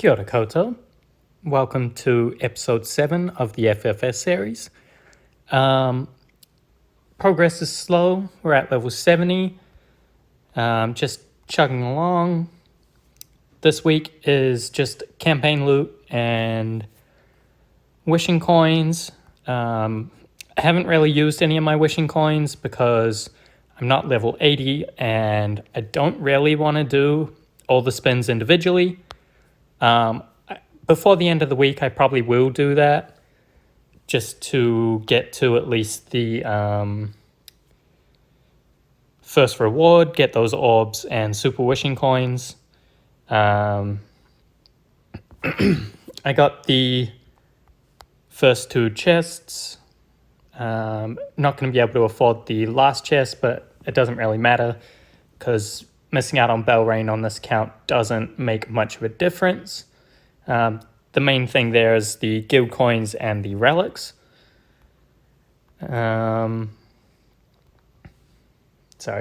Kia ora koutou. Welcome to episode 7 of the FFS series. Progress is slow. We're at level 70. Just chugging along. This week is just campaign loot and wishing coins. I haven't really used any of my wishing coins because I'm not level 80 and I don't really want to do all the spins individually. Before the end of the week, I probably will do that just to get to at least the first reward, get those orbs and super wishing coins. I got the first 2 chests. Not going to be able to afford the last chest, but it doesn't really matter because missing out on Belrain on this account doesn't make much of a difference. The main thing there is the guild coins and the relics. Sorry,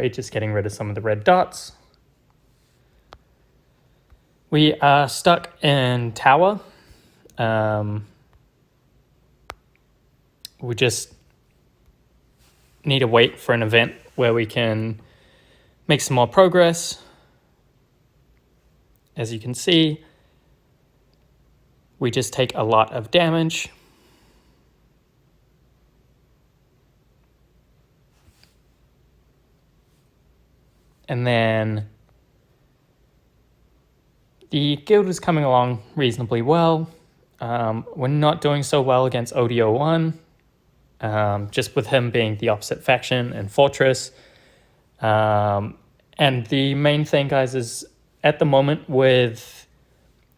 just getting rid of some of the red dots. We are stuck in tower. We just need to wait for an event where we can make some more progress. As you can see, we just take a lot of damage. And then the guild is coming along reasonably well. We're not doing so well against ODO1, just with him being the opposite faction and Fortress. And the main thing, guys, is at the moment with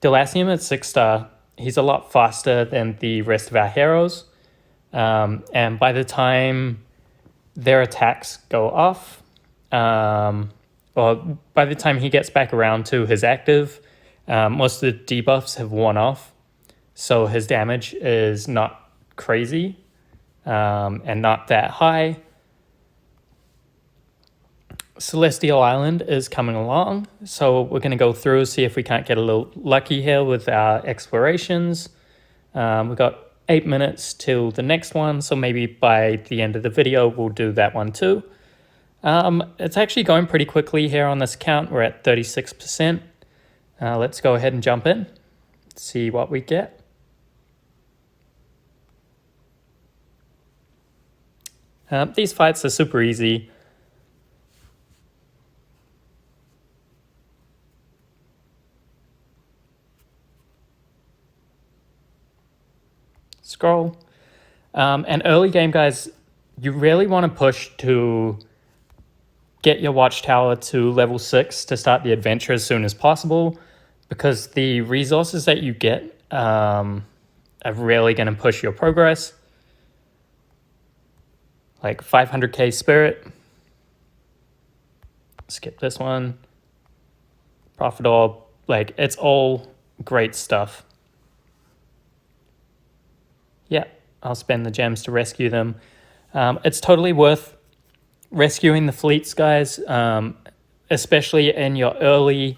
Delasium at 6-star, he's a lot faster than the rest of our heroes. And by the time their attacks go off, or by the time he gets back around to his active, most of the debuffs have worn off. So his damage is not crazy and not that high. Celestial Island is coming along, so we're going to go through, see if we can't get a little lucky here with our explorations. We've got 8 minutes till the next one, so maybe by the end of the video we'll do that one too. It's actually going pretty quickly here on this account. We're at 36%. Let's go ahead and jump in, see what we get. These fights are super easy. Scroll. And early game, guys, you really want to push to get your watchtower to level 6 to start the adventure as soon as possible, because the resources that you get are really going to push your progress. Like 500k spirit. Skip this one. Prophet orb. Like, it's all great stuff. Yeah, I'll spend the gems to rescue them. It's totally worth rescuing the fleets, guys, especially in your early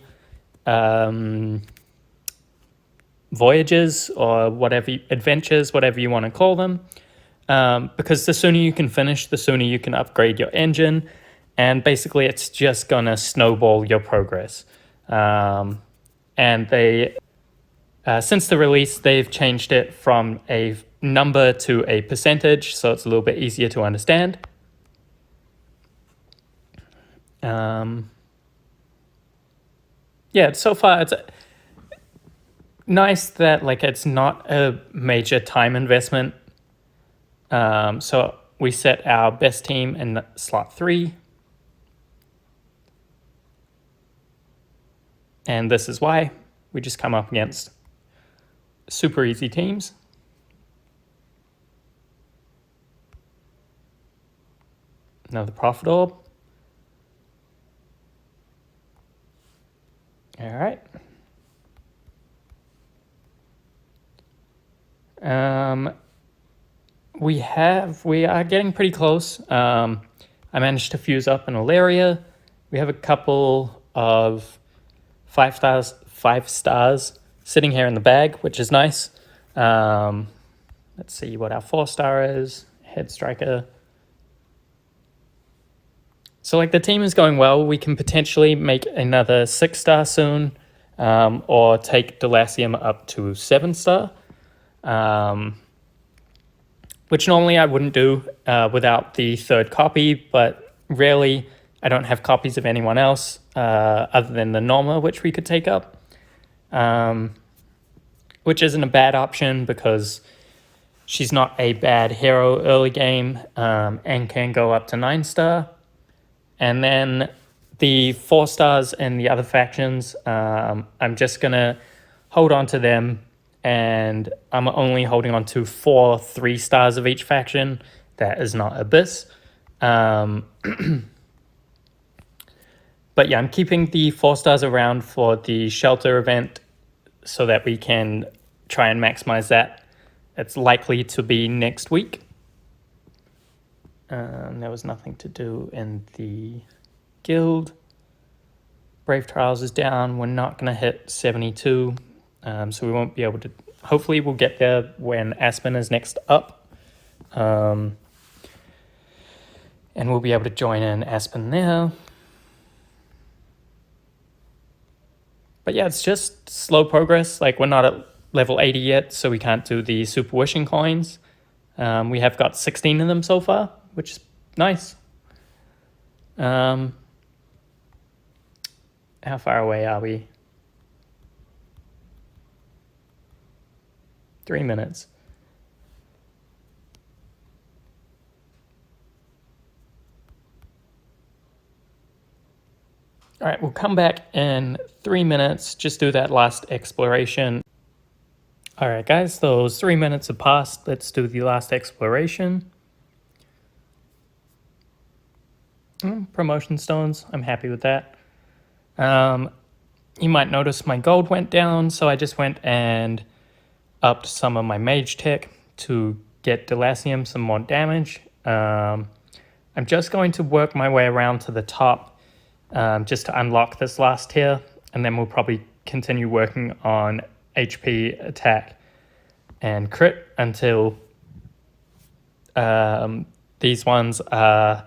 voyages or whatever, adventures, whatever you want to call them. Because the sooner you can finish, the sooner you can upgrade your engine. And basically, it's just going to snowball your progress. And they, since the release, they've changed it from a number to a percentage, so it's a little bit easier to understand. Yeah, so far it's nice that like it's not a major time investment. So we set our best team in slot 3. And this is why we just come up against super easy teams. Another Prophet Orb. All right. We are getting pretty close. I managed to fuse up an Ilaria. We have a couple of 5 stars sitting here in the bag, which is nice. Let's see what our 4-star is. Head striker. So like the team is going well. We can potentially make another 6-star soon, or take Delacium up to 7-star, which normally I wouldn't do without the 3rd copy, but rarely I don't have copies of anyone else other than the Norma, which we could take up, which isn't a bad option because she's not a bad hero early game, and can go up to 9-star. And then the 4-stars in the other factions, I'm just going to hold on to them, and I'm only holding on to 4 3-stars of each faction. That is not Abyss. But yeah, I'm keeping the 4-stars around for the shelter event so that we can try and maximize that. It's likely to be next week. There was nothing to do in the guild. Brave Trials is down. We're not going to hit 72, so we won't be able to. Hopefully we'll get there when Aspen is next up, and we'll be able to join in Aspen there. But yeah, it's just slow progress. Like, we're not at level 80 yet, so we can't do the super wishing coins. We have got 16 of them so far, which is nice. How far away are we? 3 minutes. All right, we'll come back in 3 minutes, just do that last exploration. All right, guys, those 3 minutes have passed. Let's do the last exploration. Promotion stones, I'm happy with that. You might notice my gold went down, so I just went and upped some of my mage tech to get Delacium some more damage. I'm just going to work my way around to the top just to unlock this last tier, and then we'll probably continue working on HP, attack, and crit until these ones are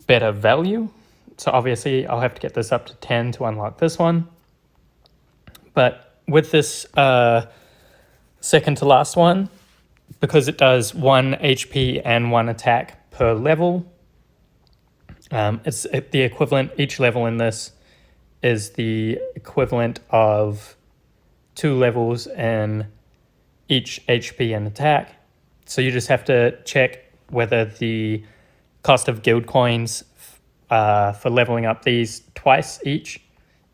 better value. So obviously I'll have to get this up to 10 to unlock this one. But with this second to last one, because it does 1 HP and 1 attack per level, it's the equivalent, each level in this is the equivalent of 2 levels in each HP and attack. So you just have to check whether the cost of guild coins for leveling up these twice each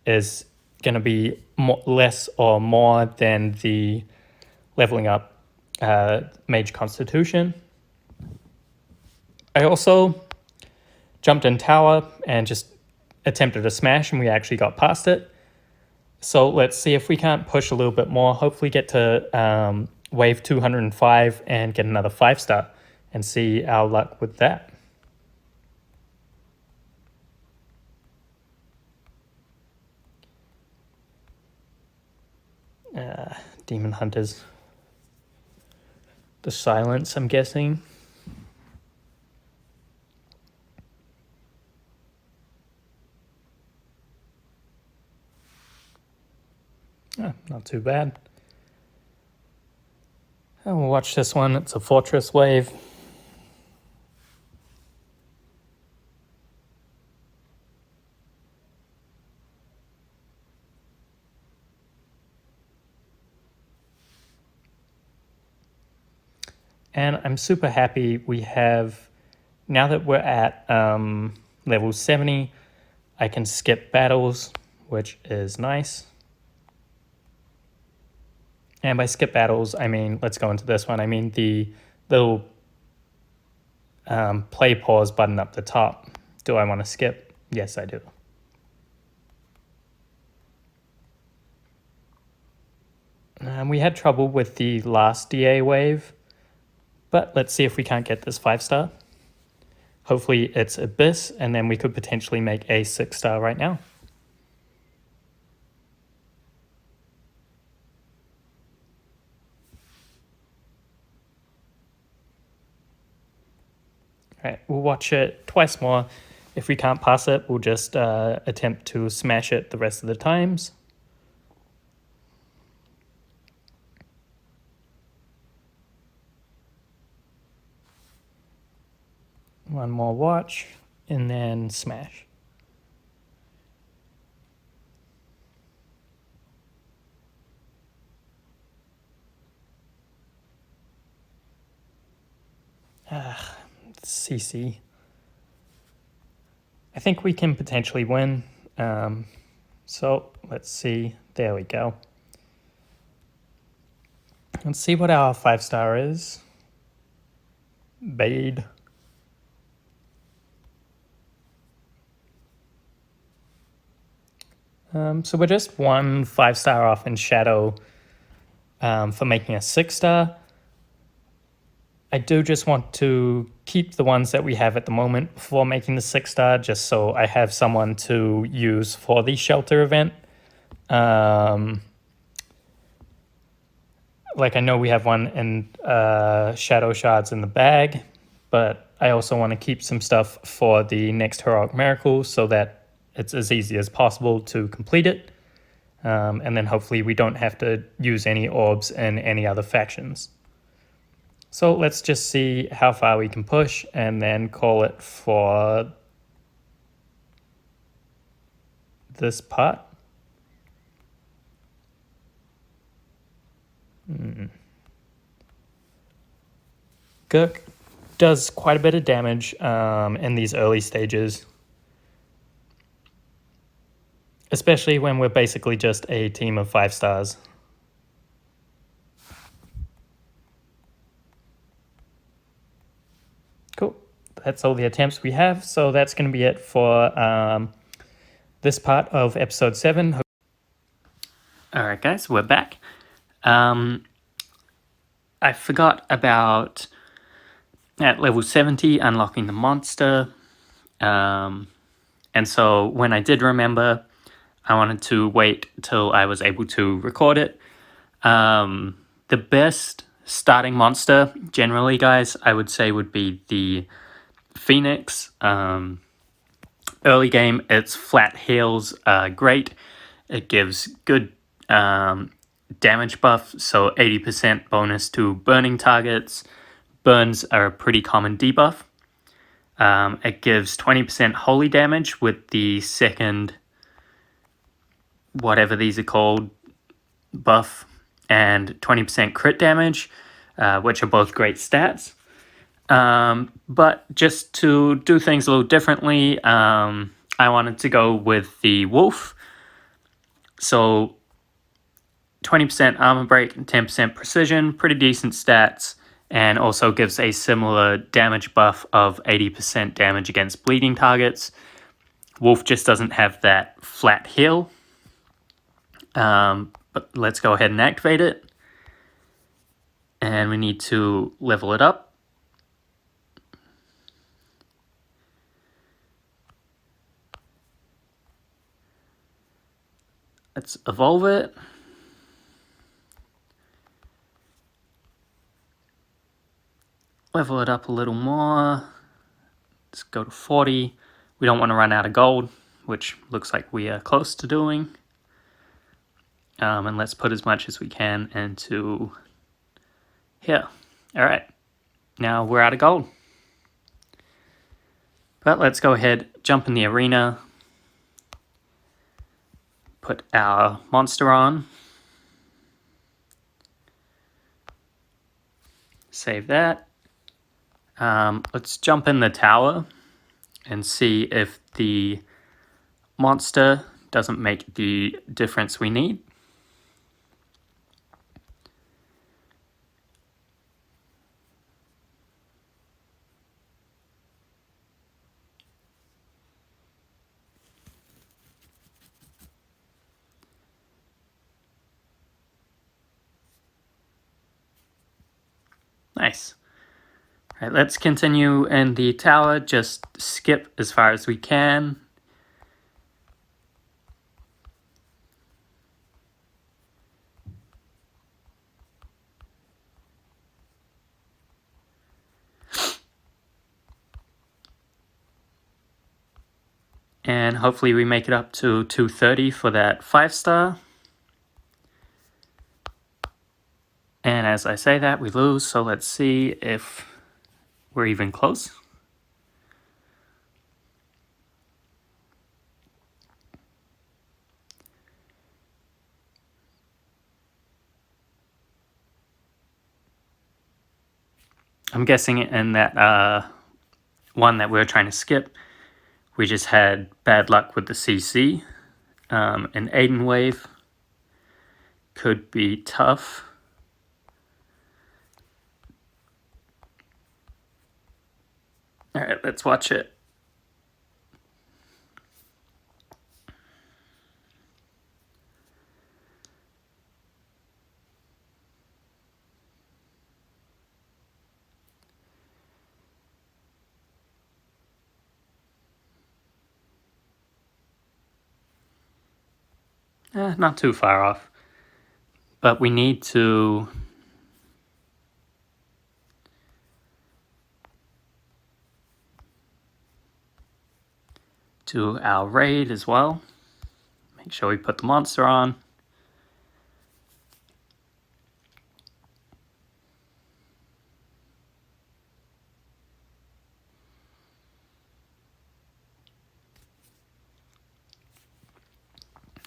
is going to be less or more than the leveling up Mage Constitution. I also jumped in tower and just attempted a smash, and we actually got past it. So let's see if we can't push a little bit more, hopefully get to wave 205 and get another 5-star and see our luck with that. Demon Hunters. The silence, I'm guessing. Not too bad. And we'll watch this one. It's a fortress wave. And I'm super happy we have, now that we're at level 70, I can skip battles, which is nice. And by skip battles, I mean, let's go into this one. I mean the little play pause button up the top. Do I want to skip? Yes, I do. We had trouble with the last DA wave, but let's see if we can't get this 5-star. Hopefully it's Abyss, and then we could potentially make a 6-star right now. All right, we'll watch it twice more. If we can't pass it, we'll just attempt to smash it the rest of the times. One more watch, and then smash. CC. I think we can potentially win. So let's see. There we go. Let's see what our 5-star is. Bade. So we're just 1 5-star off in Shadow for making a 6-star. I do just want to keep the ones that we have at the moment before making the 6-star, just so I have someone to use for the shelter event. Like I know we have one in Shadow Shards in the bag, but I also want to keep some stuff for the next Heroic Miracle so that it's as easy as possible to complete it. And then hopefully we don't have to use any orbs in any other factions. So let's just see how far we can push and then call it for this part. Gurk does quite a bit of damage in these early stages, especially when we're basically just a team of 5 stars. Cool. That's all the attempts we have, so that's going to be it for this part of episode 7. Alright guys, we're back. I forgot about at level 70 unlocking the monster, and so when I did remember, I wanted to wait till I was able to record it. The best starting monster, generally, guys, I would say would be the Phoenix. Early game, its flat heals are great. It gives good damage buff, so 80% bonus to burning targets. Burns are a pretty common debuff. It gives 20% holy damage with the second, whatever these are called, buff, and 20% crit damage, which are both great stats. But just to do things a little differently, I wanted to go with the wolf. So 20% armor break and 10% precision, pretty decent stats, and also gives a similar damage buff of 80% damage against bleeding targets. Wolf just doesn't have that flat heal. But let's go ahead and activate it. And we need to level it up. Let's evolve it. Level it up a little more. Let's go to 40. We don't want to run out of gold, which looks like we are close to doing. And let's put as much as we can into here. All right, now we're out of gold. But let's go ahead, jump in the arena, put our monster on, save that. Let's jump in the tower and see if the monster doesn't make the difference we need. Nice. All right, let's continue in the tower. Just skip as far as we can. And hopefully we make it up to 230 for that 5-star. And as I say that, we lose, so let's see if we're even close. I'm guessing in that one that we were trying to skip, we just had bad luck with the CC. An Aiden wave could be tough. All right, let's watch it. Not too far off, but we need to do our raid as well. Make sure we put the monster on.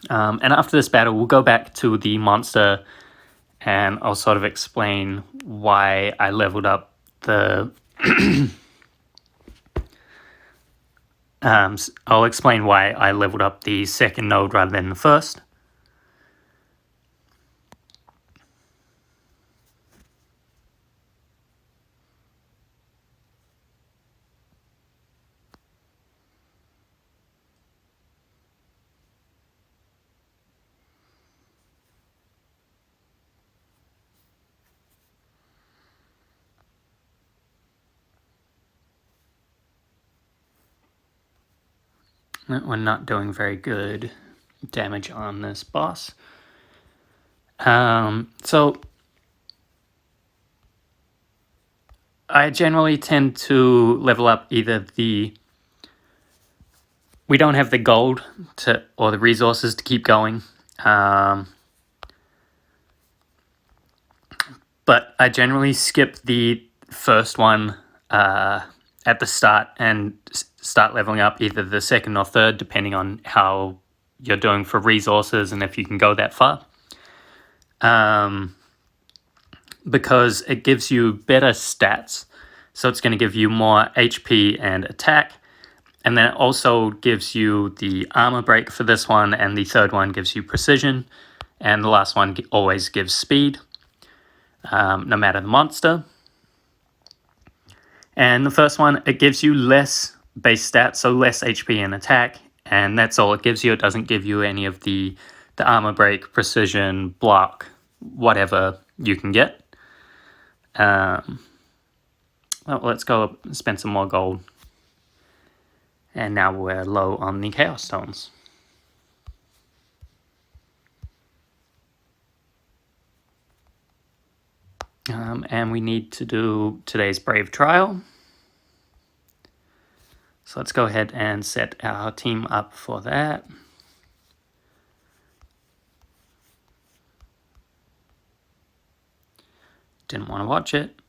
And after this battle, we'll go back to the monster and I'll sort of explain why I leveled up the... I'll explain why I leveled up the second node rather than the first. We're not doing very good damage on this boss. So I generally tend to level up either the... We don't have the gold or the resources to keep going. But I generally skip the first one at the start and start leveling up either the second or third, depending on how you're doing for resources and if you can go that far. Because it gives you better stats. So it's going to give you more HP and attack. And then it also gives you the armor break for this one, and the third one gives you precision. And the last one always gives speed, no matter the monster. And the first one, it gives you less base stats, so less HP and attack, and that's all it gives you. It doesn't give you any of the armor break, precision, block, whatever you can get. Well, let's go spend some more gold. And now we're low on the Chaos Stones. And we need to do today's Brave Trial. So let's go ahead and set our team up for that. Didn't want to watch it.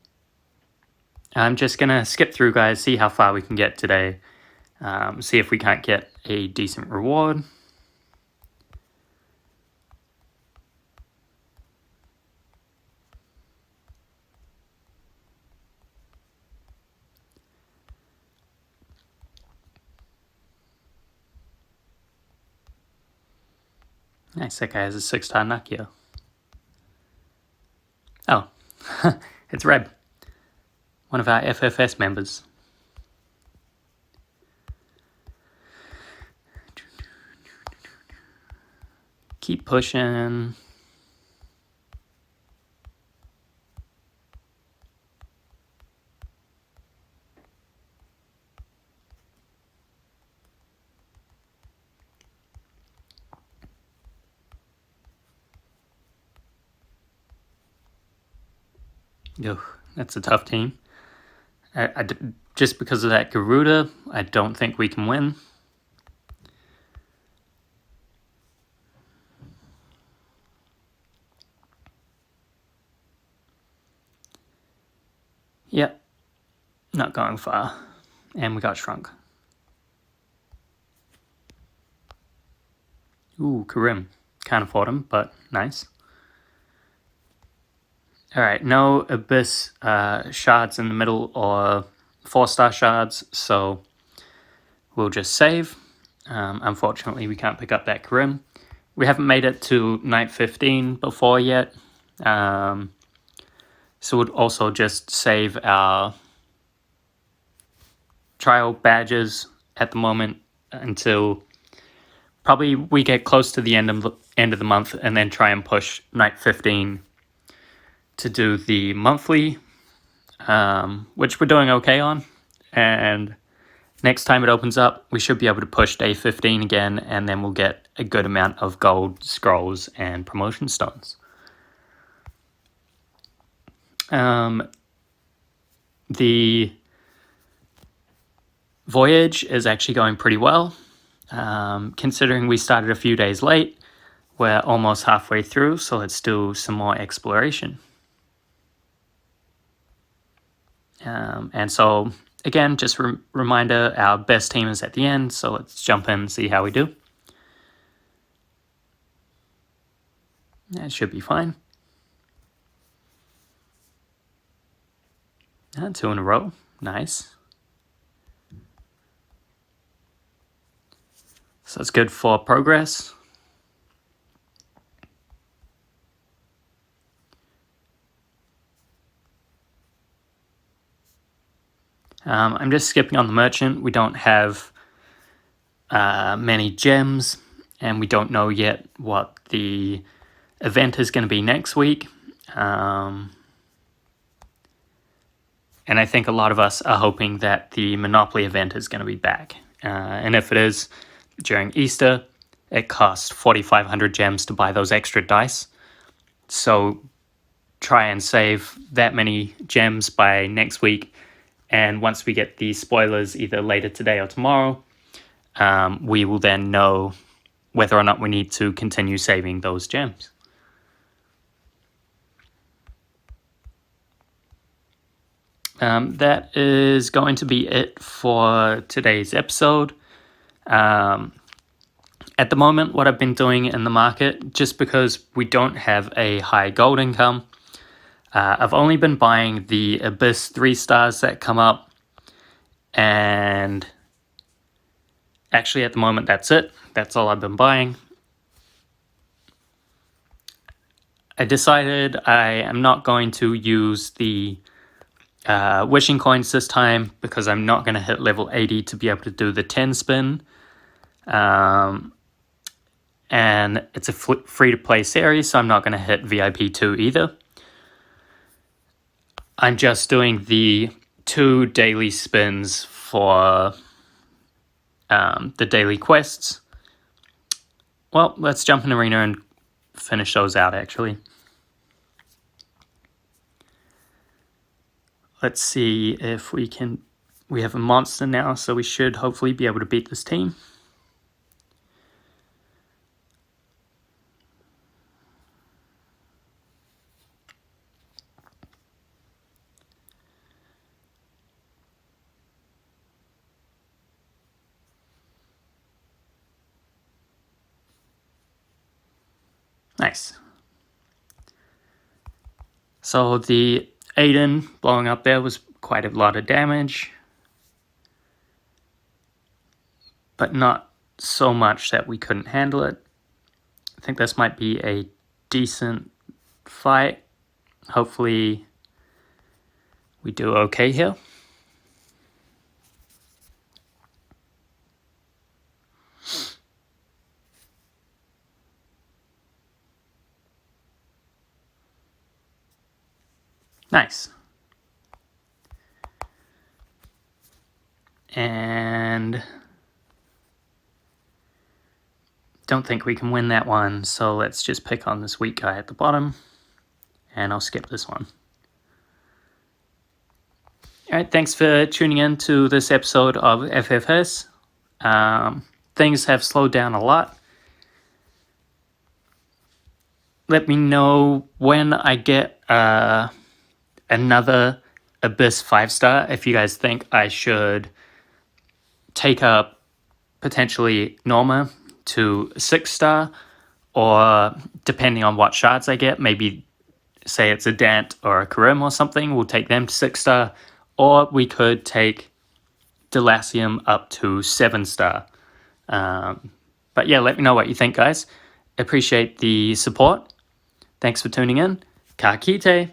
I'm just going to skip through, guys, see how far we can get today. See if we can't get a decent reward. Nice, that guy has a 6-star Nakia. Oh, it's Reb, one of our FFS members. Keep pushing. Ugh, that's a tough team. Just because of that Garuda, I don't think we can win. Yep, not going far. And we got shrunk. Ooh, Karim. Can't afford him, but nice. Alright, no Abyss shards in the middle or 4-star shards, so we'll just save. Unfortunately, we can't pick up that Karim. We haven't made it to night 15 before yet, so we'll also just save our trial badges at the moment until probably we get close to the end of the month, and then try and push night 15 to do the monthly, which we're doing okay on. And next time it opens up, we should be able to push day 15 again, and then we'll get a good amount of gold scrolls and promotion stones. The voyage is actually going pretty well. Considering we started a few days late, we're almost halfway through, so let's do some more exploration. And so, again, just reminder, our best team is at the end, so let's jump in and see how we do. That should be fine. 2 in a row. Nice. So it's good for progress. I'm just skipping on the merchant. We don't have many gems, and we don't know yet what the event is going to be next week. And I think a lot of us are hoping that the Monopoly event is going to be back. And if it is during Easter, it costs 4,500 gems to buy those extra dice. So try and save that many gems by next week. And once we get the spoilers either later today or tomorrow, we will then know whether or not we need to continue saving those gems. That is going to be it for today's episode. At the moment, what I've been doing in the market, just because we don't have a high gold income, I've only been buying the Abyss 3 stars that come up, and actually at the moment that's it. That's all I've been buying. I decided I am not going to use the wishing coins this time, because I'm not going to hit level 80 to be able to do the 10 spin. And it's a free-to-play series, so I'm not going to hit VIP 2 either. I'm just doing the 2 daily spins for the daily quests. Well, let's jump in arena and finish those out, actually. Let's see if we can... We have a monster now, so we should hopefully be able to beat this team. Nice. So the Aiden blowing up there was quite a lot of damage, but not so much that we couldn't handle it. I think this might be a decent fight. Hopefully we do okay here. Nice. And don't think we can win that one, so let's just pick on this weak guy at the bottom, and I'll skip this one. Alright, thanks for tuning in to this episode of FFS. Things have slowed down a lot. Let me know when I get another Abyss 5-star if you guys think I should take up potentially Norma to 6-star, or depending on what shards I get, maybe say it's a Dant or a Karim or something, we'll take them to 6-star, or we could take Delacium up to 7-star. But yeah, let me know what you think, guys. Appreciate the support. Thanks for tuning in. Ka kite.